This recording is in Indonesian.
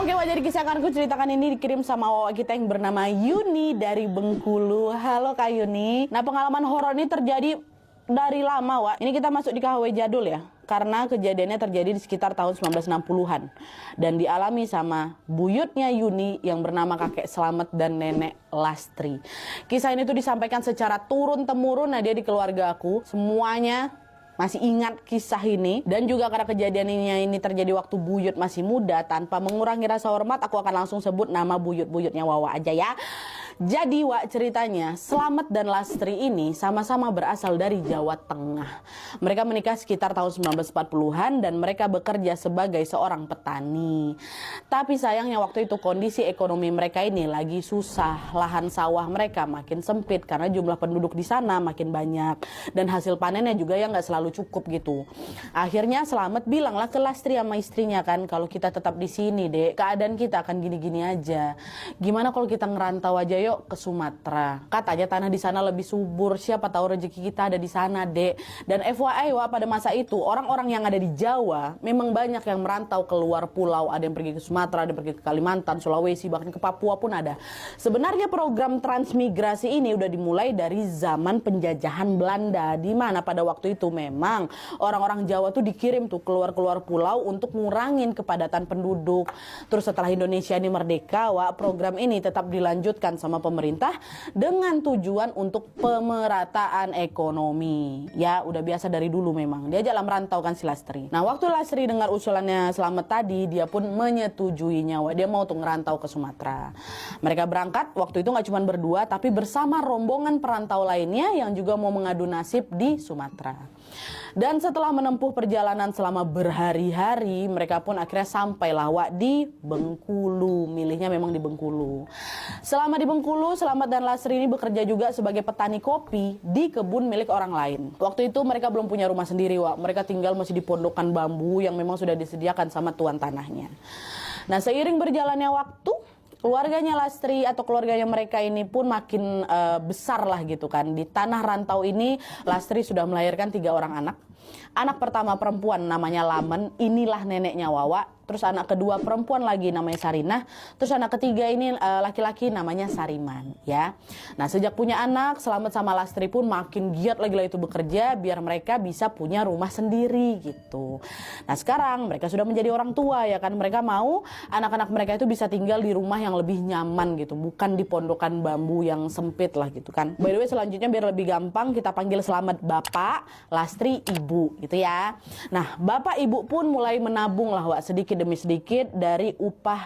Oke, Wak, jadi kisah yang akan aku ceritakan ini dikirim sama Wawa kita yang bernama Yuni dari Bengkulu. Halo Kak Yuni. Nah, pengalaman horor ini terjadi dari lama, Wak. Ini kita masuk di KHW jadul ya. Karena kejadiannya terjadi di sekitar tahun 1960-an. Dan dialami sama buyutnya Yuni yang bernama Kakek Slamet dan Nenek Lastri. Kisah ini tuh disampaikan secara turun-temurun. Nah, dia di keluarga aku. Semuanya masih ingat kisah ini. Dan juga karena kejadian ini terjadi waktu buyut masih muda, tanpa mengurangi rasa hormat, aku akan langsung sebut nama buyut-buyutnya Wawa aja ya. Jadi Wak, ceritanya Slamet dan Lastri ini sama-sama berasal dari Jawa Tengah. Mereka menikah sekitar tahun 1940-an dan mereka bekerja sebagai seorang petani. Tapi sayangnya waktu itu kondisi ekonomi mereka ini lagi susah. Lahan sawah mereka makin sempit karena jumlah penduduk di sana makin banyak. Dan hasil panennya juga ya nggak selalu cukup gitu. Akhirnya Slamet bilanglah ke Lastri sama istrinya kan, kalau kita tetap di sini dek, keadaan kita akan gini-gini aja. Gimana kalau kita ngerantau aja yuk ke Sumatera? Katanya tanah di sana lebih subur, siapa tahu rezeki kita ada di sana dek. Dan FYI Wak, pada masa itu orang-orang yang ada di Jawa memang banyak yang merantau keluar pulau. Ada yang pergi ke Sumatera, ada yang pergi ke Kalimantan, Sulawesi, bahkan ke Papua pun ada. Sebenarnya program transmigrasi ini udah dimulai dari zaman penjajahan Belanda, di mana pada waktu itu memang orang-orang Jawa tuh dikirim tuh keluar-keluar pulau untuk ngurangin kepadatan penduduk. Terus setelah Indonesia ini merdeka, Wak, program ini tetap dilanjutkan sama pemerintah dengan tujuan untuk pemerataan ekonomi. Ya, udah biasa dari dulu memang. Dia jalan merantau kan si Lastri. Nah, waktu Lastri dengar usulannya Slamet tadi, dia pun menyetujuinya, Wak. Dia mau tuh ngerantau ke Sumatera. Mereka berangkat, waktu itu nggak cuma berdua, tapi bersama rombongan perantau lainnya yang juga mau mengadu nasib di Sumatera. Dan setelah menempuh perjalanan selama berhari-hari, mereka pun akhirnya sampailah Wak di Bengkulu. Milihnya memang di Bengkulu. Selama di Bengkulu, Slamet dan Lastri ini bekerja juga sebagai petani kopi di kebun milik orang lain. Waktu itu mereka belum punya rumah sendiri, Wak. Mereka tinggal masih di pondokan bambu yang memang sudah disediakan sama tuan tanahnya. Nah, seiring berjalannya waktu, keluarganya Lastri atau keluarganya mereka ini pun makin besar lah gitu kan. Di tanah rantau ini Lastri sudah melahirkan 3 orang anak. Anak pertama perempuan namanya Lamen, inilah neneknya Wawa. Terus anak kedua perempuan lagi namanya Sarinah. Terus anak ketiga ini laki-laki namanya Sariman ya. Nah, sejak punya anak, Slamet sama Lastri pun makin giat lagi lah itu bekerja biar mereka bisa punya rumah sendiri gitu. Nah, sekarang mereka sudah menjadi orang tua ya kan. Mereka mau anak-anak mereka itu bisa tinggal di rumah yang lebih nyaman gitu, bukan di pondokan bambu yang sempit lah gitu kan. By the way, selanjutnya biar lebih gampang kita panggil Slamet bapak, Lastri ibu gitu ya. Nah, bapak ibu pun mulai menabung lah Wak, sedikit demi sedikit dari upah